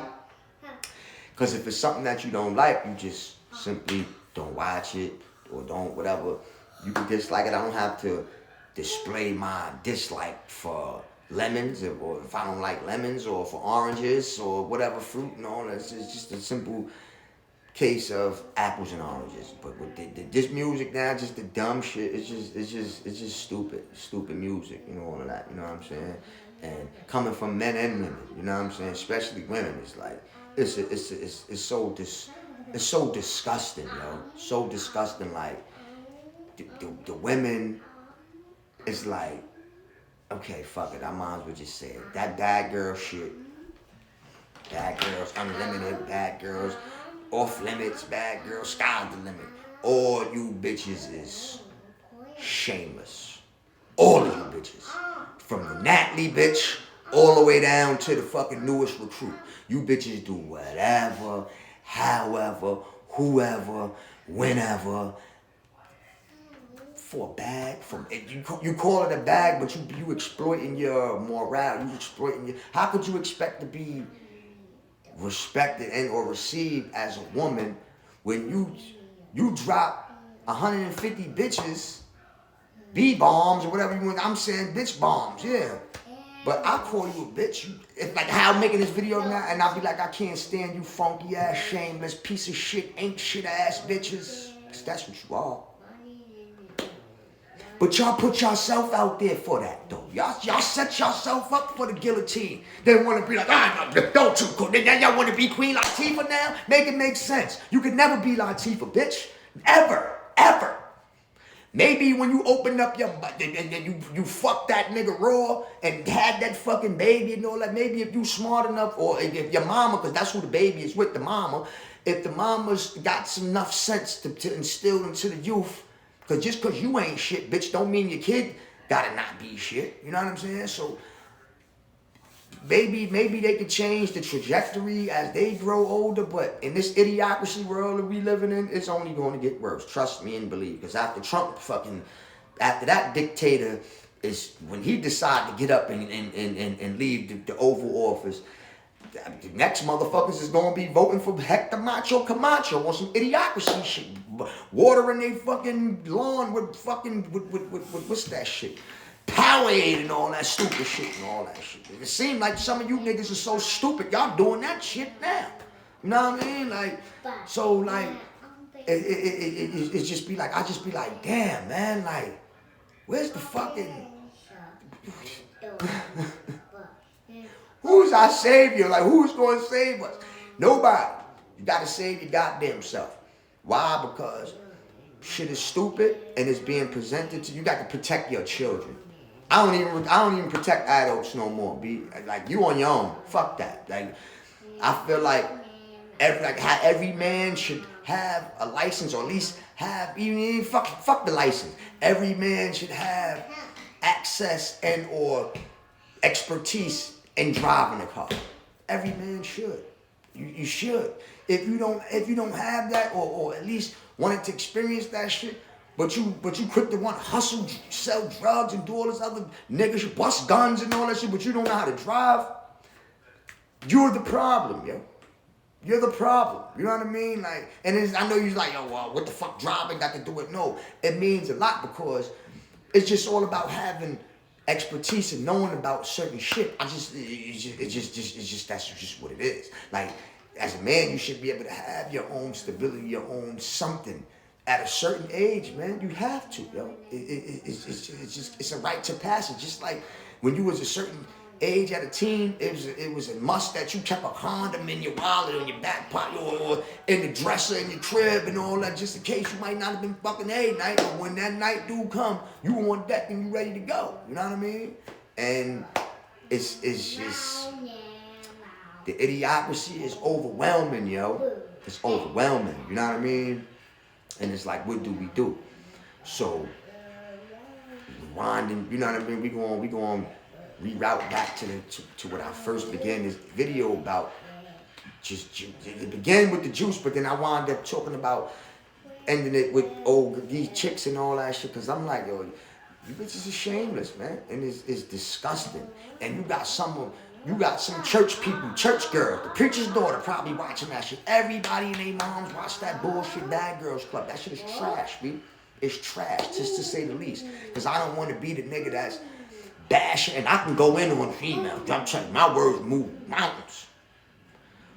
Because if it's something that you don't like, you just simply don't watch it or don't whatever. You can dislike it. I don't have to display my dislike for lemons, or if I don't like lemons, or for oranges, or whatever fruit and all that. It's just a simple case of apples and oranges. But with this music now, just the dumb shit, it's just stupid music, you know, all of that, you know what I'm saying? And coming from men and women, you know what I'm saying? Especially women, it's like it's so disgusting, yo. So disgusting. Like the women, it's like, okay, fuck it, I might as well just say it. That bad girl shit, bad girls unlimited, bad girls off limits, bad girls sky's the limit. All you bitches is shameless. All of you bitches. From the Natalie bitch all the way down to the fucking newest recruit. You bitches do whatever, however, whoever, whenever, for a bag. You call it a bag, but you exploiting your morale. You exploiting your. How could you expect to be respected and or received as a woman when you drop 150 bitches, B bombs or whatever you want? I'm saying bitch bombs, yeah. But I call you a bitch. It's like how I'm making this video now, and I'll be like, I can't stand you funky ass, shameless piece of shit, ain't shit ass bitches. 'Cause that's what you are. But y'all put yourself out there for that, though. Y'all set yourself up for the guillotine. They want to be like, don't you, cool. Then y'all want to be Queen Latifah now? Make it make sense. You could never be Latifah, bitch. Ever. Maybe when you opened up your butt and you fucked that nigga raw and had that fucking baby and all that, maybe if you smart enough, or if your mama, because that's who the baby is with, the mama, if the mama's got enough sense to instill into the youth, because just because you ain't shit, bitch, don't mean your kid gotta not be shit. You know what I'm saying? So maybe they could change the trajectory as they grow older, but in this idiocracy world that we living in, it's only going to get worse. Trust me and believe. Because after Trump after that dictator is when he decided to get up and leave the Oval Office, the next motherfuckers is gonna be voting for Hector Macho Camacho on some idiocracy shit, watering their fucking lawn with what's that shit, Powerade and all that stupid shit and all that shit. It seems like some of you niggas are so stupid, y'all doing that shit now. You know what I mean? Like, so like, it just be like, I just be like, damn man, like, where's the fucking who's our savior? Like, who's going to save us? Nobody. You got to save your goddamn self. Why? Because shit is stupid and it's being presented to you. You got to protect your children. I don't even protect adults no more. Like, you on your own. Fuck that. Like, I feel like every man should have a license, or at least have even fuck the license. Every man should have access and or expertise in driving a car. Every man should. You should. If you don't have that, or at least wanted to experience that shit, but you quick to want to hustle, sell drugs, and do all this other niggas, bust guns and all that shit, but you don't know how to drive, you're the problem, yo. You're the problem. You know what I mean? Like, and I know you're like, yo, well, what the fuck driving got to do with? No, it means a lot, because it's just all about having expertise and knowing about certain shit. That's just what it is. Like, as a man, you should be able to have your own stability, your own something. At a certain age, man, you have to, yo. It's a rite to passage. Just like when you was a certain age at a teen, it was a must that you kept a condom in your wallet or in your back pocket or in the dresser in your crib and all that, just in case you might not have been fucking a night. But when that night do come, you on deck and you ready to go. You know what I mean? And it's just The idiocracy is overwhelming, yo. It's overwhelming, you know what I mean? And it's like, what do we do? So, rewinding, you know what I mean? We going reroute back to what I first began this video about. Just it began with the juice, but then I wound up talking about ending it with these chicks and all that shit. Cause I'm like, yo, you bitches are shameless, man, and it's disgusting. And you got some church people, church girls, the preacher's daughter probably watching that shit. Everybody and their moms watch that bullshit Bad Girls Club. That shit is trash, B. It's trash, just to say the least. Cause I don't want to be the nigga that's bashing, and I can go in on females. I'm telling you, my words move mountains.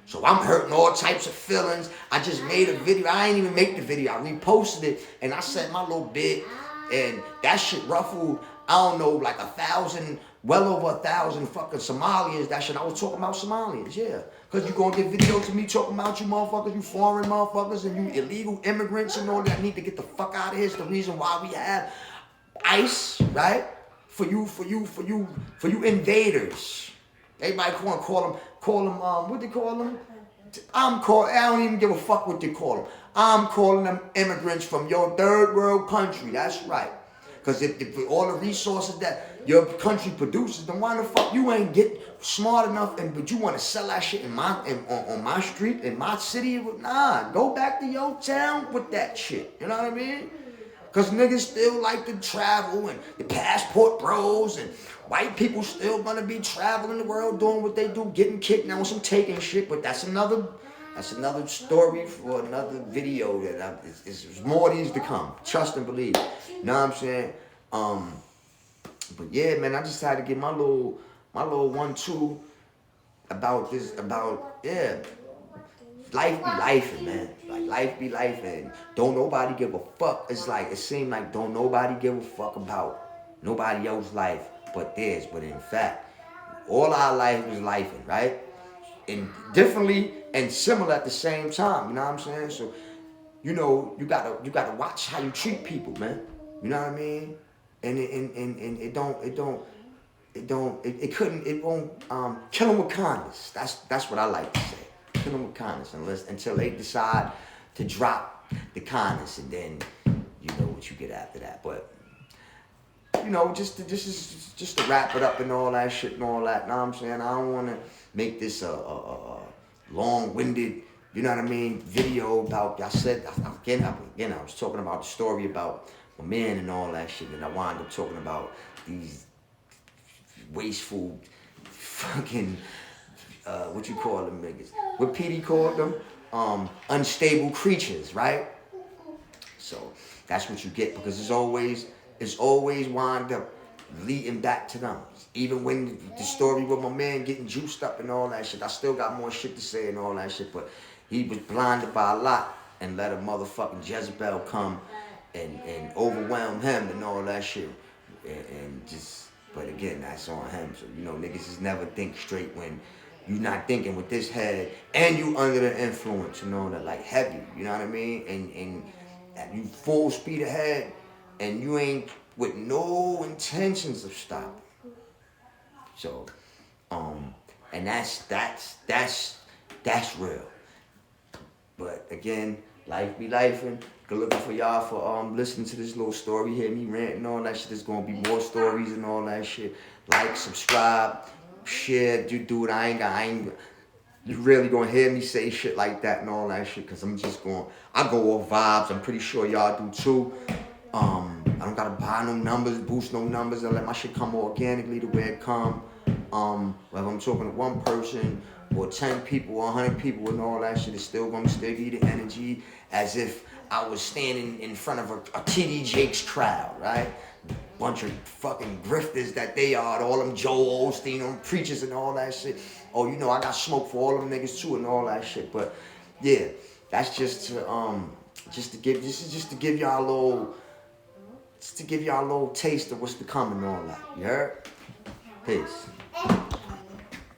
So I'm hurting all types of feelings. I just made a video. I ain't even make the video. I reposted it, and I said my little bit, and that shit ruffled, I don't know, like 1,000, well over 1,000 fucking Somalians. That shit, I was talking about Somalians, yeah. Because you going to get videos of me talking about you motherfuckers, you foreign motherfuckers, and you illegal immigrants and all that need to get the fuck out of here. It's the reason why we have ICE, right? For you invaders. Everybody call them, what they call them? I don't even give a fuck what they call them. I'm calling them immigrants from your third world country. That's right. Because if all the resources that your country produces, then why the fuck you ain't get smart enough but you want to sell that shit on my street, in my city? Nah, go back to your town with that shit. You know what I mean? Because niggas still like to travel, and the passport bros, and white people still gonna be traveling the world doing what they do, getting kicked now with some taking shit. But that's another story for another video. It's more of these to come. Trust and believe. You know what I'm saying? But yeah, man, I just had to get my little 1-2 about this. Life be Lyfen, man. Like, life be Lyfen. Don't nobody give a fuck. It seemed like don't nobody give a fuck about nobody else's life but theirs. But in fact, all our life is Lyfen, right? And differently and similar at the same time. You know what I'm saying? So, you know, you gotta watch how you treat people, man. You know what I mean? And it won't kill them with kindness. That's what I like to say. Kill them with kindness until they decide to drop the kindness, and then you know what you get after that. But you know, just to wrap it up and all that shit and all that. Know what I'm saying? I don't want to make this a long-winded, you know what I mean, video about. I said again. I was talking about the story about my man and all that shit, and I wound up talking about these wasteful, fucking. What you call them niggas? What Petey called them? Unstable creatures, right? So that's what you get, because it's always wind up leading back to them. Even when the story with my man getting juiced up and all that shit, I still got more shit to say and all that shit, but he was blinded by a lot and let a motherfucking Jezebel come and overwhelm him and all that shit. But again, that's on him. So, you know, niggas is never think straight when you not thinking with this head, and you under the influence, you know, that like heavy, you know what I mean? And you full speed ahead, and you ain't with no intentions of stopping. So, and that's real. But again, life be Lyfen. Good looking for y'all for listening to this little story. Hear me ranting and all that shit. There's gonna be more stories and all that shit. Like, subscribe, share, do it. You really gonna hear me say shit like that and all that shit, cause I go off vibes. I'm pretty sure y'all do too. I don't gotta buy no numbers, boost no numbers. I let my shit come organically the way it come. Whether I'm talking to one person or 10 people or 100 people and all that shit, is still gonna be the energy as if I was standing in front of a TD Jakes crowd, right? Bunch of fucking grifters that they are, all them Joel Osteen, them preachers and all that shit. Oh, you know, I got smoke for all them niggas too and all that shit. But yeah, that's just to give y'all a little taste of what's to come and all that. You heard? Peace.